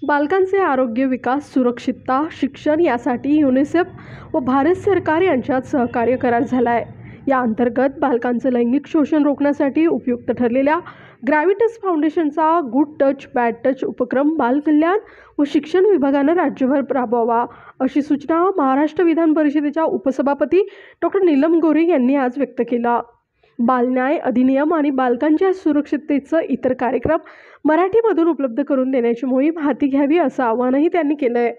बालकांचे आरोग्य, विकास, सुरक्षितता, शिक्षण यासाठी युनिसेफ व भारत सरकार यांच्यात सहकार्य करार झाला आहे. या अंतर्गत बालकांचं लैंगिक शोषण रोखण्यासाठी उपयुक्त ठरलेल्या ग्रॅव्हिटस फाउंडेशनचा गुड टच बॅड टच उपक्रम बालकल्याण व शिक्षण विभागानं राज्यभर राबवावा, अशी सूचना महाराष्ट्र विधान परिषदेच्या उपसभापती डॉक्टर नीलम गोरे यांनी आज व्यक्त केला. बालन्याय अधिनियम आणि बालकांच्या सुरक्षिततेचं इतर कार्यक्रम मराठीमधून उपलब्ध करून देण्याची मोहीम हाती घ्यावी, असं आवाहनही त्यांनी केलं आहे.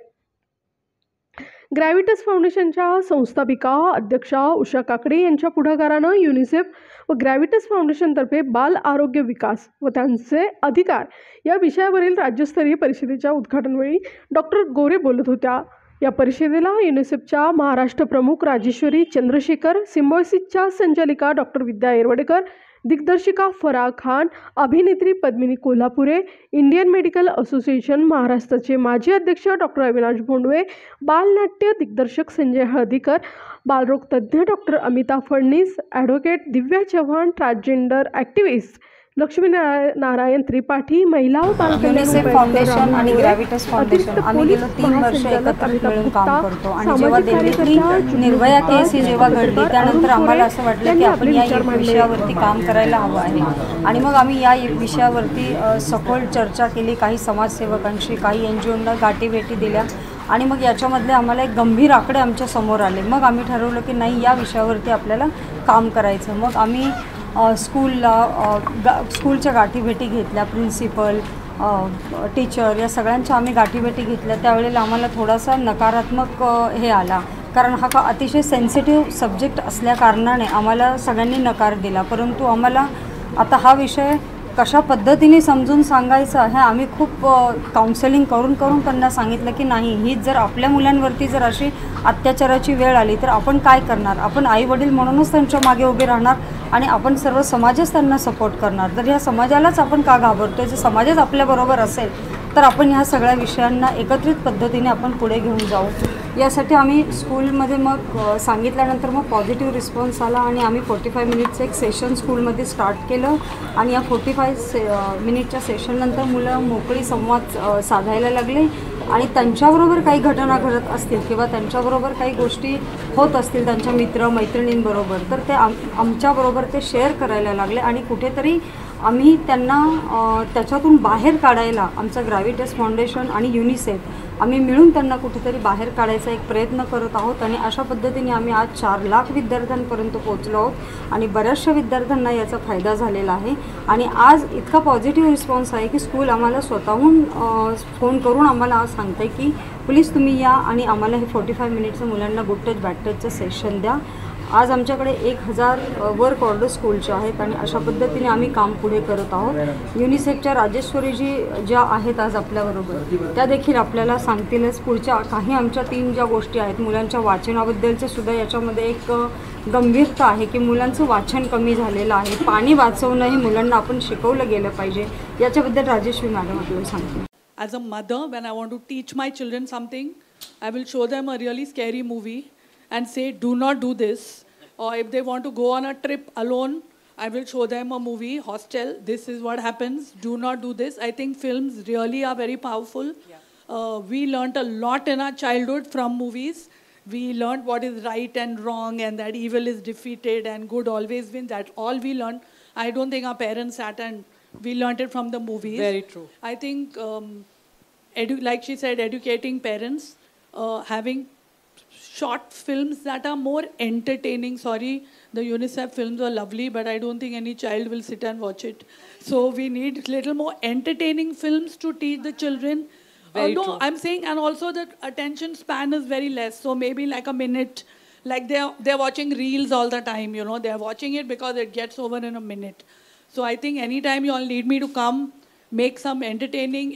ग्रॅव्हिटस फाउंडेशनच्या संस्थापिका अध्यक्षा उषा काकडे यांच्या पुढाकारानं युनिसेफ व ग्रॅव्हिटस फाउंडेशनतर्फे बाल आरोग्य विकास व त्यांचे अधिकार या विषयावरील राज्यस्तरीय परिषदेच्या उद्घाटनवेळी डॉक्टर गोरे बोलत होत्या. या परिषदेला युनिसेफच्या महाराष्ट्र प्रमुख राजेश्वरी चंद्रशेखर, सिम्बॉयसिसच्या संचालिका डॉक्टर विद्या येरवडेकर, दिग्दर्शिका फराह खान, अभिनेत्री Padmini Kolhapure, Indian medical association महाराष्ट्राचे माजी अध्यक्ष डॉक्टर अविनाश भोंडवे, बालनाट्य दिग्दर्शक संजय हळदीकर, बालरोग तज्ज्ञ डॉक्टर अमिता फडणीस, ॲडव्होकेट दिव्या चव्हाण, ट्रान्सजेंडर ॲक्टिव्हिस्ट लक्ष्मी नारायण त्रिपाठी, महिला व युनिसेफ फाउंडेशन आणि ग्रॅव्हिटस फाउंडेशन आम्ही गेलो 3 वर्ष एकत्रित मिळून काम करतो. आणि जेव्हा दिल्लीतली निर्भया केस ही जेव्हा घडली त्यानंतर आम्हाला असं वाटलं की आपण या विषयावरती काम करायला हवं आहे. आणि मग आम्ही या विषयावरती सखोल चर्चा केली, काही समाजसेवकांशी, काही NGOंना गाठीभेटी दिल्या आणि मग याच्यामधले आम्हाला एक गंभीर आकडे आमच्या समोर आले. मग आम्ही ठरवलं की नाही, या विषयावरती आपल्याला काम करायचं. मग आम्ही स्कूलच्या गाठीभेटी घेतल्या, प्रिन्सिपल, टीचर या सगळ्यांच्या आम्ही गाठीभेटी घेतल्या. त्यावेळेला आम्हाला थोडासा नकारात्मक हे आला, कारण हा अतिशय सेन्सिटिव्ह सब्जेक्ट असल्याकारणाने आम्हाला सगळ्यांनी नकार दिला. परंतु आम्हाला आता हा विषय कशा पद्धतीने समजून सांगायचा हे आम्ही खूप काउन्सेलिंग करून त्यांना सांगितलं की नाही, ही जर आपल्या मुलांवरती जर अशी अत्याचाराची वेळ आली तर आपण काय करणार. आपण आई वडील म्हणूनच त्यांच्या मागे उभे राहणार आणि आपण सर्व समाजच त्यांना सपोर्ट करणार. तर ह्या समाजालाच आपण का घाबरतोय. जर समाजच आपल्याबरोबर असेल तर आपण ह्या सगळ्या विषयांना एकत्रित पद्धतीने आपण पुढे घेऊन जाऊ. यासाठी आम्ही स्कूलमध्ये मग सांगितल्यानंतर मग पॉझिटिव्ह रिस्पॉन्स आला आणि आम्ही 45 मिनिट्सचं एक सेशन स्कूलमध्ये स्टार्ट केलं. आणि या 45 मिनिटच्या सेशननंतर मुलं मोकळी संवाद साधायला लागले आणि त्यांच्याबरोबर काही घटना घडत असतील किंवा त्यांच्याबरोबर काही गोष्टी होत असतील त्यांच्या मैत्रिणींबरोबर, तर ते आमच्याबरोबर ते शेअर करायला लागले. आणि कुठेतरी आम्ही त्यांना त्याच्यातून बाहेर काढायला, आमचं ग्रॅव्हिटस फाउंडेशन आणि युनिसेफ आम्ही मिळून त्यांना कुठेतरी बाहेर काढायचा एक प्रयत्न करत आहोत. आणि अशा पद्धतीने आम्ही आज 4 लाख विद्यार्थ्यांपर्यंत पोहोचलो आहोत आणि बऱ्याचशा विद्यार्थ्यांना याचा फायदा झालेला आहे. आणि आज इतका पॉझिटिव्ह रिस्पॉन्स आहे की स्कूल आम्हाला स्वतःहून फोन करून आम्हाला आज सांगते की प्लीज तुम्ही या आणि आम्हाला हे 45 मिनिटचं मुलांना गुड टच बॅड टचचं सेशन द्या. आज आमच्याकडे 1000 वर्क ऑर्डर स्कूलच्या आहेत आणि अशा पद्धतीने आम्ही काम पुढे करत आहोत. युनिसेफच्या राजेश्वरीजी ज्या आहेत आज आपल्याबरोबर, त्या देखील आपल्याला सांगतीलच पुढच्या काही आमच्या 3 ज्या गोष्टी आहेत. मुलांच्या वाचनाबद्दलचे सुद्धा याच्यामध्ये एक गंभीरता आहे की मुलांचं वाचन कमी झालेलं आहे. पाणी वाचवणं हे मुलांना आपण शिकवलं गेलं पाहिजे. याच्याबद्दल राजेश्वरी मॅडम आपल्याला सांगतील. As a mother, when I want to teach my children something, I will show them a really scary movie and say, do not do this. Or if they want to go on a trip alone, I will show them a movie, Hostel, this is what happens, do not do this. I think films really are very powerful. We learnt a lot in our childhood from movies. We learned what is right and wrong and that evil is defeated and good always wins. That's all we learned. I don't think our parents sat and we learnt it from the movies. Very true. I think, like she said, educating parents, having short films that are more entertaining. Sorry, the UNICEF films are lovely, but I don't think any child will sit and watch it. So we need little more entertaining films to teach the children. No, I'm saying, and also the attention span is very less. So maybe like a minute, like they're watching reels all the time. You know, they're watching it because it gets over in a minute. So I think anytime you all need me to come, make some entertaining,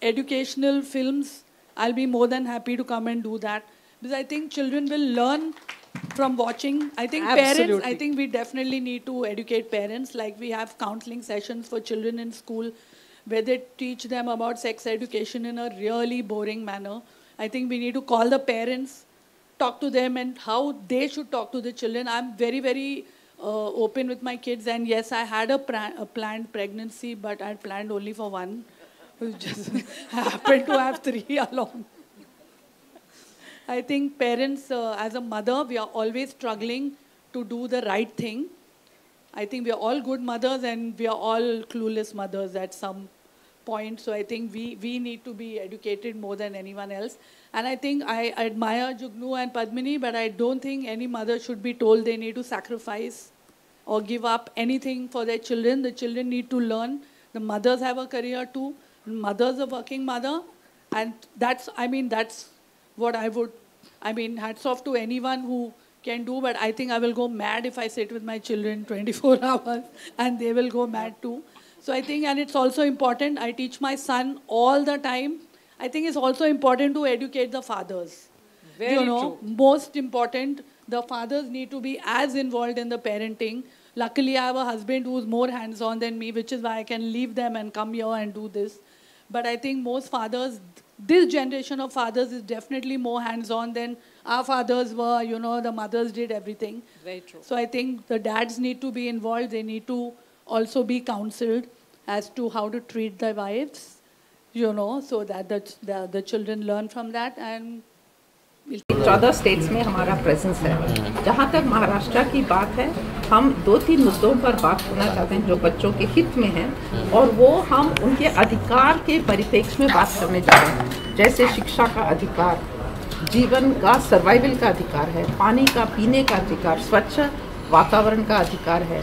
educational films, I'll be more than happy to come and do that. Because I think children will learn from watching. I think parents, I think we definitely need to educate parents. Like we have counseling sessions for children in school where they teach them about sex education in a really boring manner. I think we need to call the parents, talk to them and how they should talk to the children. I'm very, very open with my kids. And yes, I had a planned pregnancy, but I had planned only for one. who just happened to have 3 along. I think parents, as a mother, we are always struggling to do the right thing. I think we are all good mothers and we are all clueless mothers at some point. So I think we need to be educated more than anyone else. And I think I admire Jugnu and Padmini, but I don't think any mother should be told they need to sacrifice or give up anything for their children. The children need to learn. The mothers have a career too. Mother's a working mother. And that's what hats off to anyone who can do, but I think I will go mad if I sit with my children 24 hours and they will go mad too. So I think, and it's also important, I teach my son all the time. I think it's also important to educate the fathers. Very true. Most important, the fathers need to be as involved in the parenting. Luckily, I have a husband who's more hands-on than me, which is why I can leave them and come here and do this. But I think most fathers, this generation of fathers is definitely more hands-on than our fathers were, the mothers did everything. Very true. So I think the dads need to be involved. They need to also be counseled as to how to treat their wives, so that the children learn from that. And 14 states में हमारा presence है। जहाँ तक महाराष्ट्र की बात है, हम 2-3 मुद्दों पर बात करना चाहते हैं जो बच्चों के हित में हैं, और वो हम उनके अधिकार के परिप्रेक्ष्य में बात करने जा रहे हैं। जैसे शिक्षा का अधिकार, जीवन का सर्वाइवल का अधिकार है, पानी का पीने का अधिकार, स्वच्छ वातावरण का अधिकार है,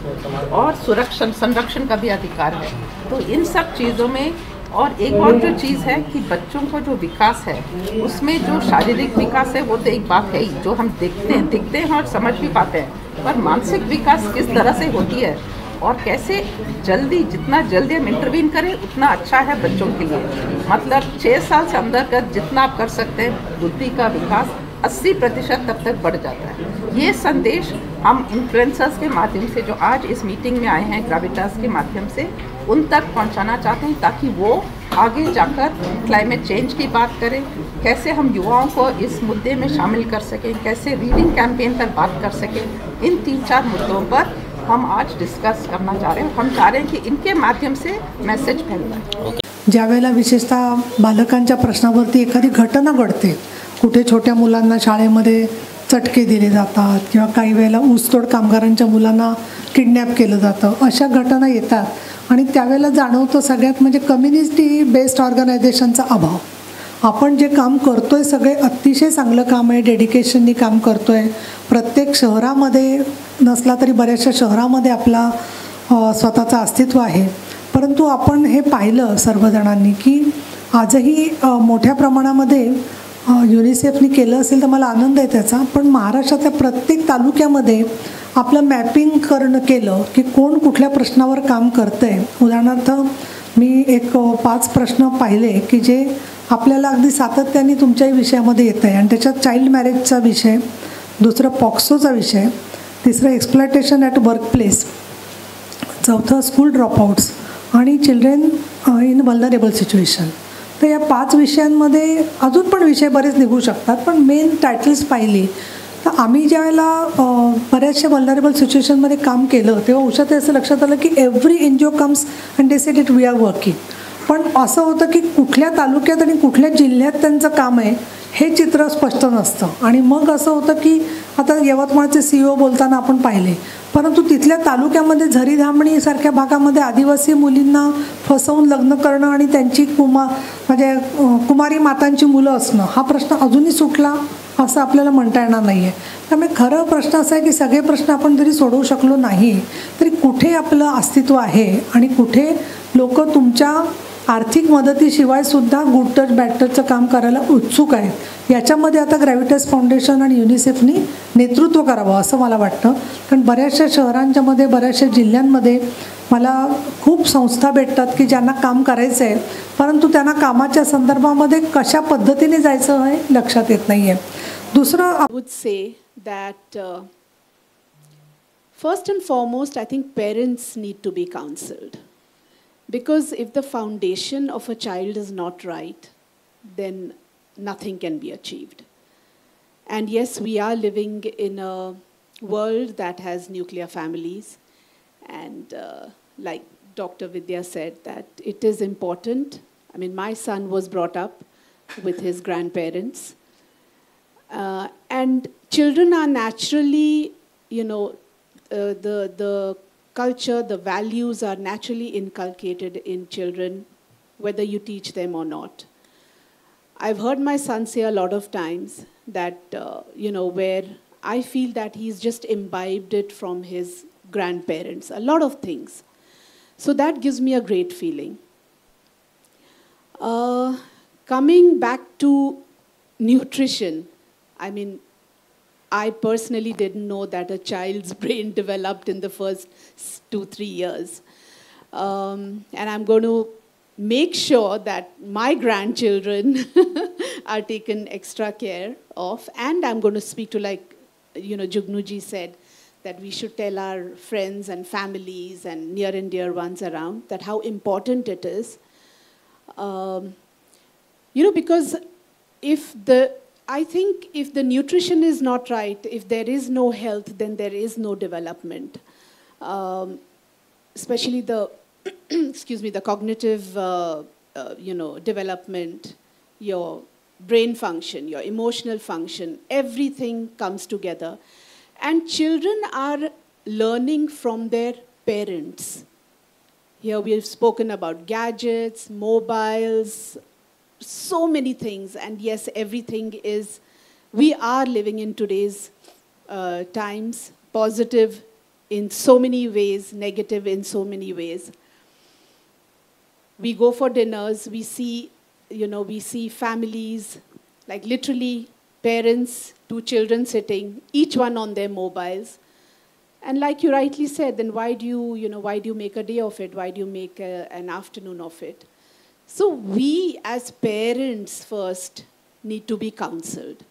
और संरक्षण का भी अधिकार है। तो इन सब चीज़ों में, और एक और जो चीज़ है कि बच्चों का जो विकास है, उसमें जो शारीरिक विकास है वो तो एक बात है ही, जो हम दिखते हैं और समझ भी पाते हैं, पर मानसिक विकास किस तरह से होती है और कैसे जितना जल्दी हम इंटरवीन करें उतना अच्छा है बच्चों के लिए। मतलब 6 साल से अंदर का जितना आप कर सकते हैं, बुद्धि का विकास 80% तब तक बढ़ जाता है। ये संदेश हम इन्फ्लुएंसर्स के माध्यम से, जो आज इस मीटिंग में आए हैं ग्रेविटास के माध्यम से, उन तक पहुंचाना चाहते हैं, ताकि वो आगे जाकर क्लाइमेट चेंज की बात करें, कैसे हम युवाओं को इस मुद्दे में शामिल कर सकें, कैसे रीडिंग कैंपेन पर बात कर सकें। इन 3-4 मुद्दों पर हम आज डिस्कस करना चाह रहे हैं। हम चाह रहे हैं कि इनके माध्यम से मैसेज फैलाएं। ज्यावेळेला विशेषतः बालकांच्या प्रश्नावरती एखादी घटना घडते, कुठे छोट्या मुलांना शाळेमध्ये चटके दिले जातात किंवा काही वेळेला ऊसतोड कामगारांच्या मुलांना किडनॅप केलं जातं, अशा घटना येतात आणि त्यावेळेला जाणवतं सगळ्यात म्हणजे कम्युनिटी बेस्ड ऑर्गनायझेशनचा अभाव। आपण जे काम करतोय सगळे अतिशय चांगलं काम आहे, डेडिकेशननी काम करतोय। प्रत्येक शहरामध्ये नसला तरी बऱ्याचशा शहरामध्ये आपला स्वतःचं अस्तित्व आहे, परंतु आपण हे पाहिलं सर्वजणांनी की आजही मोठ्या प्रमाणामध्ये युनिसेफनी केलं असेल तर मला आनंद आहे त्याचा, पण महाराष्ट्राच्या प्रत्येक तालुक्यामध्ये आपलं मॅपिंग केलं की कोण कुठल्या प्रश्नावर काम करतंय। उदाहरणार्थ मी एक 5 प्रश्न पाहिले की जे आपल्याला अगदी सातत्याने तुमच्याही विषयामध्ये येत आहे, आणि त्याच्यात चाइल्ड मॅरेजचा विषय, दुसरं पॉक्सोचा विषय, तिसरं एक्सप्लॉयटेशन ॲट वर्कप्लेस, चौथं स्कूल ड्रॉपआउट्स आणि चिल्ड्रेन इन वल्नरेबल सिच्युएशन। तर या 5 विषयांमध्ये अजून पण विषय बरेच निघू शकतात, पण मेन टायटल्स पाहिली तर आम्ही ज्यावेळेला बऱ्याचशा वल्नरेबल सिच्युएशनमध्ये काम केलं तेव्हा उषात असं लक्षात आलं की every NGO comes and they said it we are working, पण असं होतं की कुठल्या तालुक्यात आणि कुठल्या जिल्ह्यात त्यांचं काम आहे हे चित्र स्पष्ट नसतं। आणि मग असं होतं की आता यवतमाळचे CEO बोलताना आपण पाहिले, परंतु तिथल्या तालुक्यामध्ये झरीधामणी सारख्या भागामध्ये आदिवासी मुलींना फसवून लग्न करणं आणि त्यांची म्हणजे कुमारी मातांची मुलं असणं हा प्रश्न अजूनही सुटला असं आपल्याला म्हणता येणार नाही आहे। त्यामुळे खरं प्रश्न असा आहे की सगळे प्रश्न आपण जरी सोडवू शकलो नाही तरी कुठे आपलं अस्तित्व आहे आणि कुठे लोक तुमच्या आर्थिक मदतीशिवाय सुद्धा गुड टच बॅड टचचं काम करायला उत्सुक आहेत। याच्यामध्ये आता ग्रॅव्हिटास फाउंडेशन आणि युनिसेफनी नेतृत्व करावं असं मला वाटतं, कारण बऱ्याचशा शहरांच्यामध्ये बऱ्याचशा जिल्ह्यांमध्ये मला खूप संस्था भेटतात की ज्यांना काम करायचं आहे, परंतु त्यांना कामाच्या संदर्भामध्ये कशा पद्धतीने जायचं हे लक्षात येत नाही आहे। दुसरं I would say that first and foremost, I think parents need to be counseled. Because if the foundation of a child is not right, then nothing can be achieved. And yes, we are living in a world that has nuclear families. And like Dr. Vidya said, that it is important. I mean, my son was brought up with his grandparents. And children are naturally, the culture, the values are naturally inculcated in children, whether you teach them or not. I've heard my son say a lot of times that, where I feel that he's just imbibed it from his grandparents, a lot of things. So that gives me a great feeling. Coming back to nutrition, I mean, I personally didn't know that a child's brain developed in the first 2-3 years. And I'm going to make sure that my grandchildren are taken extra care of. And I'm going to speak to, like, Jugnuji said, that we should tell our friends and families and near and dear ones around that how important it is. Because I think if the nutrition is not right, if there is no health, then there is no development. Especially the, the cognitive, development, your brain function, your emotional function, everything comes together. And children are learning from their parents. Here we have spoken about gadgets, mobiles, so many things, and yes, everything is, we are living in today's times, positive in so many ways, negative in so many ways. We go for dinners, we see families, like literally parents, 2 children sitting, each one on their mobiles. And like you rightly said, then why do you make a day of it? Why do you make an afternoon of it? So we as parents first need to be counseled.